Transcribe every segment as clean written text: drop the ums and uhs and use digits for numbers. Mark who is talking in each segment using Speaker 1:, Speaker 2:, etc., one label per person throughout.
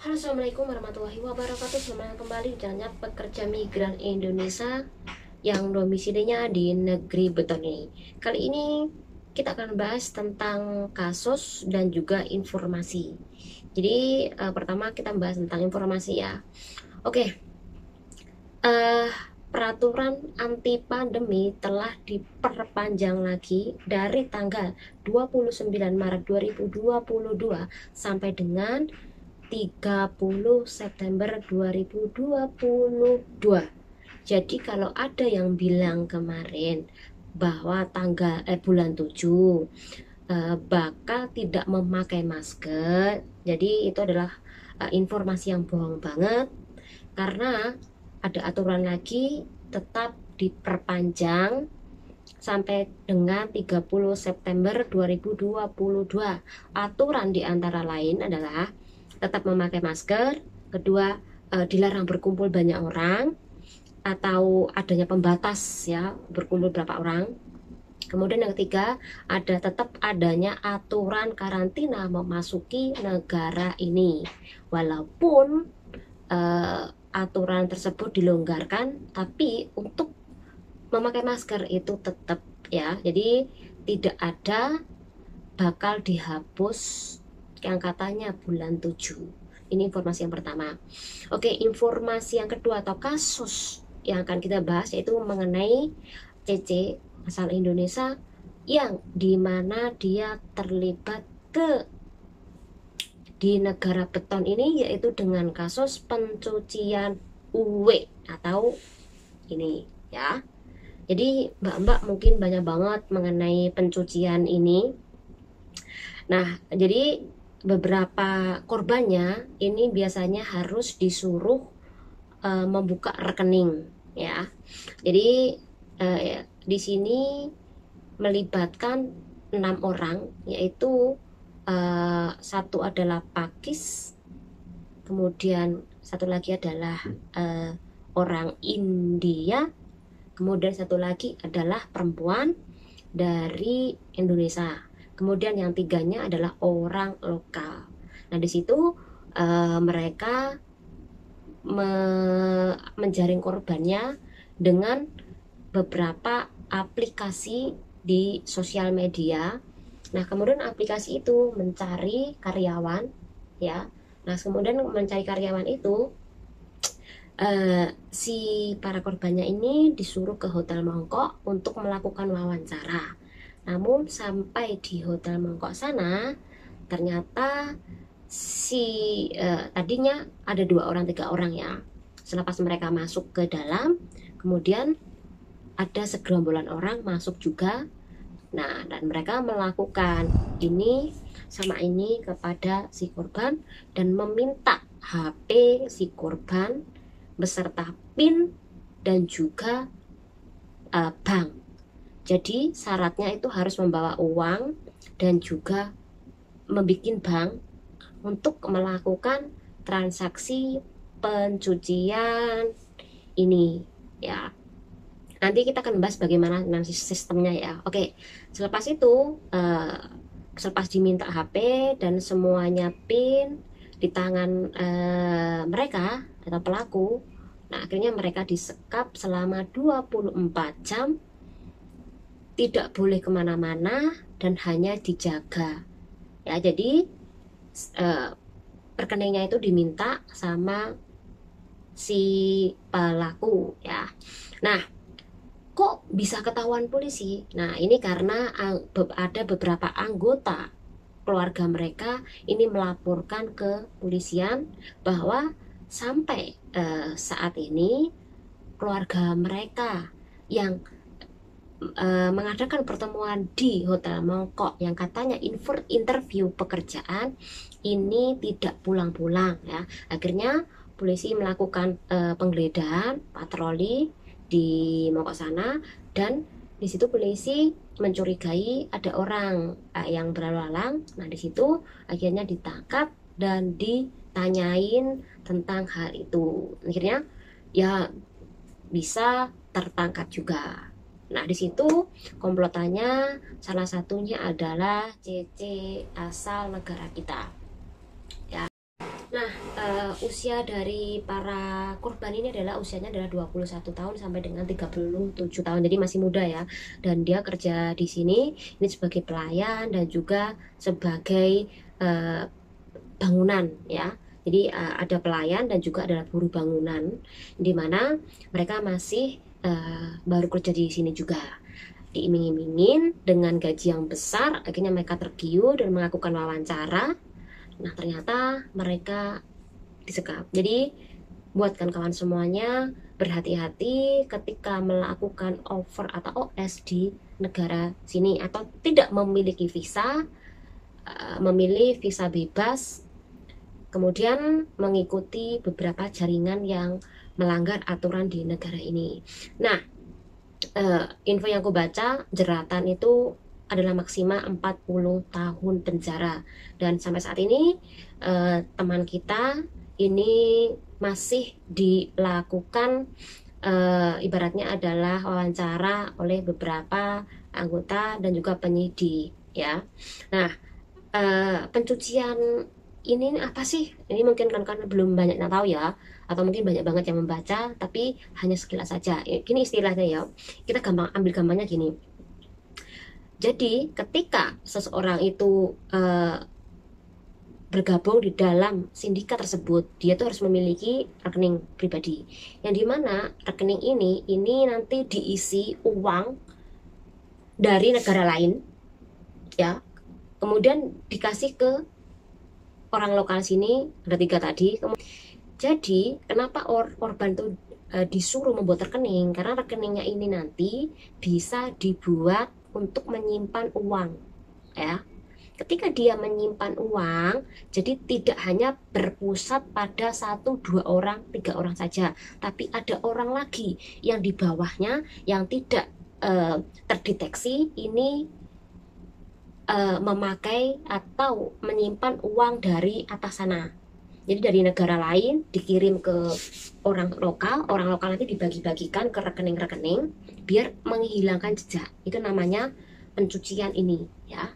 Speaker 1: Halo, assalamualaikum warahmatullahi wabarakatuh. Selamat datang kembali di channelnya pekerja migran Indonesia yang domisilinya di negeri beton ini. Kali ini kita akan bahas tentang kasus dan juga informasi. Jadi pertama kita bahas tentang informasi ya. Oke, peraturan anti pandemi telah diperpanjang lagi dari tanggal 29 Maret 2022 sampai dengan 30 September 2022. Jadi kalau ada yang bilang kemarin bahwa bulan 7 bakal tidak memakai masker, jadi itu adalah informasi yang bohong banget, karena ada aturan lagi tetap diperpanjang sampai dengan 30 September 2022. Aturan diantara lain adalah tetap memakai masker, kedua dilarang berkumpul banyak orang atau adanya pembatas ya, berkumpul berapa orang. Kemudian yang ketiga, tetap adanya aturan karantina memasuki negara ini. Walaupun aturan tersebut dilonggarkan, tapi untuk memakai masker itu tetap ya. Jadi tidak ada bakal dihapus yang katanya bulan 7. Ini informasi yang pertama. Oke, informasi yang kedua atau kasus yang akan kita bahas yaitu mengenai CC asal Indonesia yang dimana dia terlibat di negara beton ini, yaitu dengan kasus pencucian uang atau ini ya. Jadi mbak-mbak mungkin banyak banget mengenai pencucian ini. Nah, jadi beberapa korbannya ini biasanya harus disuruh membuka rekening ya. Jadi di sini melibatkan 6 orang, yaitu satu adalah Pakis, kemudian satu lagi adalah orang India, kemudian satu lagi adalah perempuan dari Indonesia, kemudian yang tiganya adalah orang lokal. Nah, di situ mereka menjaring korbannya dengan beberapa aplikasi di sosial media. Nah, kemudian aplikasi itu mencari karyawan ya. Nah, kemudian mencari karyawan itu si para korbannya ini disuruh ke Hotel Mongkok untuk melakukan wawancara. Namun sampai di Hotel Mongkok sana, ternyata tadinya ada 2 orang 3 orang ya. Selepas mereka masuk ke dalam, kemudian ada segerombolan orang masuk juga. Nah, dan mereka melakukan ini sama ini kepada si korban dan meminta HP si korban beserta PIN dan juga bank. Jadi syaratnya itu harus membawa uang dan juga membuat bank untuk melakukan transaksi pencucian ini ya. Nanti kita akan bahas bagaimana nanti sistemnya ya. Oke, selepas itu selepas diminta HP dan semuanya PIN di tangan mereka atau pelaku, nah akhirnya mereka disekap selama 24 jam, tidak boleh kemana-mana dan hanya dijaga ya. Jadi rekeningnya itu diminta sama si pelaku ya. Nah, kok bisa ketahuan polisi? Nah, ini karena ada beberapa anggota keluarga mereka ini melaporkan ke polisian bahwa sampai saat ini keluarga mereka yang mengadakan pertemuan di Hotel Mongkok yang katanya interview pekerjaan ini tidak pulang-pulang ya. Akhirnya polisi melakukan penggeledahan patroli di Mongkok sana, dan di situ polisi mencurigai ada orang yang berlalu lalang. Nah, di situ akhirnya ditangkap dan ditanyain tentang hal itu. Akhirnya ya bisa tertangkap juga. Nah, di situ komplotannya salah satunya adalah CC asal negara kita. Ya. Nah, usia dari para korban ini adalah usianya adalah 21 tahun sampai dengan 37 tahun, jadi masih muda ya. Dan dia kerja di sini ini sebagai pelayan dan juga sebagai bangunan ya. Jadi ada pelayan dan juga adalah buruh bangunan, di mana mereka masih baru kerja di sini juga. Diiming-imingin dengan gaji yang besar, akhirnya mereka tergiur dan melakukan wawancara. Nah, ternyata mereka disekap. Jadi buat kawan-kawan semuanya, berhati-hati ketika melakukan over atau OS di negara sini, atau tidak memiliki visa, memilih visa bebas, kemudian mengikuti beberapa jaringan yang melanggar aturan di negara ini. Nah, info yang aku baca, jeratan itu adalah maksimal 40 tahun penjara. Dan sampai saat ini teman kita ini masih dilakukan ibaratnya adalah wawancara oleh beberapa anggota dan juga penyidik ya. Nah, pencucian ini apa sih? Ini mungkin kan belum banyak yang tahu ya, atau mungkin banyak banget yang membaca, tapi hanya sekilas saja. Gini istilahnya ya, kita ambil gampangnya gini. Jadi ketika seseorang itu bergabung di dalam sindikat tersebut, dia tuh harus memiliki rekening pribadi, yang dimana rekening ini nanti diisi uang dari negara lain ya, kemudian dikasih ke orang lokal sini, ada 3 tadi. Jadi kenapa korban itu disuruh membuat rekening? Karena rekeningnya ini nanti bisa dibuat untuk menyimpan uang ya. Ketika dia menyimpan uang, jadi tidak hanya berpusat pada 1-2 orang, 3 orang saja, tapi ada orang lagi yang di bawahnya yang tidak terdeteksi ini memakai atau menyimpan uang dari atas sana. Jadi dari negara lain dikirim ke orang lokal nanti dibagi-bagikan ke rekening-rekening biar menghilangkan jejak. Itu namanya pencucian ini ya.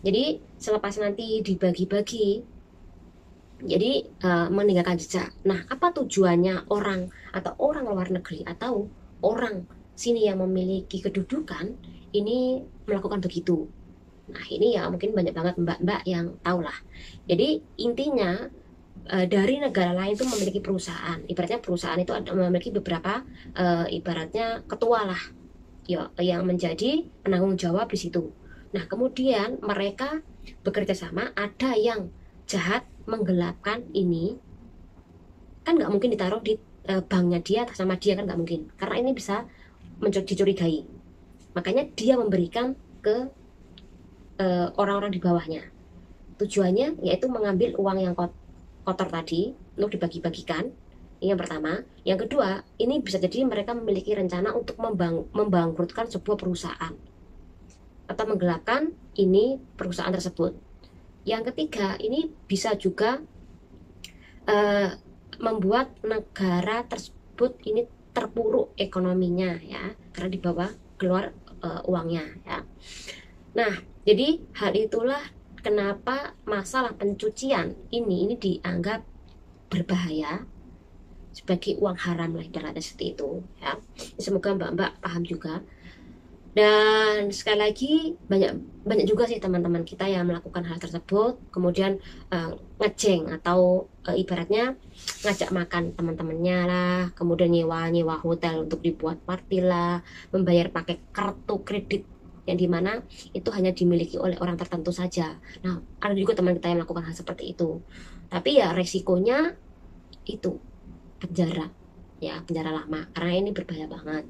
Speaker 1: Jadi selepas nanti dibagi-bagi, jadi meninggalkan jejak. Nah, apa tujuannya orang atau orang luar negeri atau orang sini yang memiliki kedudukan ini melakukan begitu? Nah, ini ya mungkin banyak banget mbak-mbak yang tahu lah. Jadi intinya dari negara lain itu memiliki perusahaan. Ibaratnya perusahaan itu memiliki beberapa ibaratnya ketua lah ya, yang menjadi penanggung jawab di situ. Nah, kemudian mereka bekerja sama, ada yang jahat menggelapkan ini. Kan nggak mungkin ditaruh di banknya dia atas nama dia, kan nggak mungkin. Karena ini bisa dicurigai. Makanya dia memberikan ke orang-orang di bawahnya. Tujuannya yaitu mengambil uang yang kotor tadi untuk dibagi-bagikan. Ini yang pertama. Yang kedua, ini bisa jadi mereka memiliki rencana untuk membangkrutkan sebuah perusahaan atau menggelapkan ini perusahaan tersebut. Yang ketiga, ini bisa juga membuat negara tersebut ini terpuruk ekonominya ya, karena dibawa keluar uangnya ya. Nah, jadi hal itulah kenapa masalah pencucian ini dianggap berbahaya sebagai uang haram lah, ibaratnya seperti itu ya. Semoga mbak-mbak paham juga. Dan sekali lagi banyak juga sih teman-teman kita yang melakukan hal tersebut, kemudian ngejeng atau ibaratnya ngajak makan teman-temannya lah, kemudian nyewa hotel untuk dibuat party lah, membayar pakai kartu kredit yang dimana itu hanya dimiliki oleh orang tertentu saja. Nah, ada juga teman kita yang melakukan hal seperti itu, tapi ya resikonya itu penjara ya, penjara lama, karena ini berbahaya banget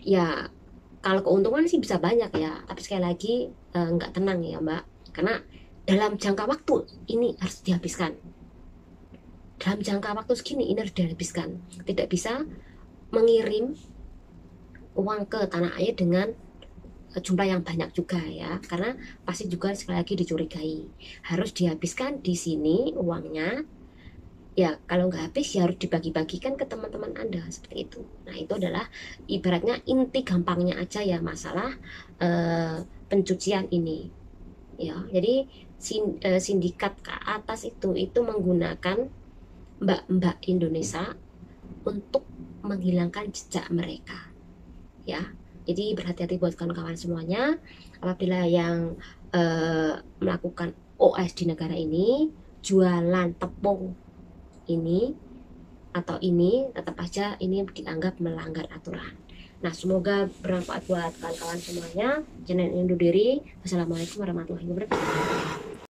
Speaker 1: ya. Kalau keuntungan sih bisa banyak ya, tapi sekali lagi nggak tenang ya mbak, karena dalam jangka waktu ini harus dihabiskan. Dalam jangka waktu segini ini harus dihabiskan. Tidak bisa mengirim uang ke tanah air dengan jumlah yang banyak juga ya, karena pasti juga sekali lagi dicurigai. Harus dihabiskan di sini uangnya ya, kalau nggak habis ya harus dibagi-bagikan ke teman-teman Anda seperti itu. Nah, itu adalah ibaratnya inti gampangnya aja ya masalah pencucian ini ya. Jadi sindikat ke atas itu menggunakan mbak-mbak Indonesia untuk menghilangkan jejak mereka, ya. Jadi berhati-hati buat kawan-kawan semuanya. Apabila yang melakukan OS di negara ini, jualan tepung ini atau ini, tetap aja ini dianggap melanggar aturan. Nah, semoga bermanfaat buat kawan-kawan semuanya. Jangan undur diri. Wassalamualaikum warahmatullahi wabarakatuh.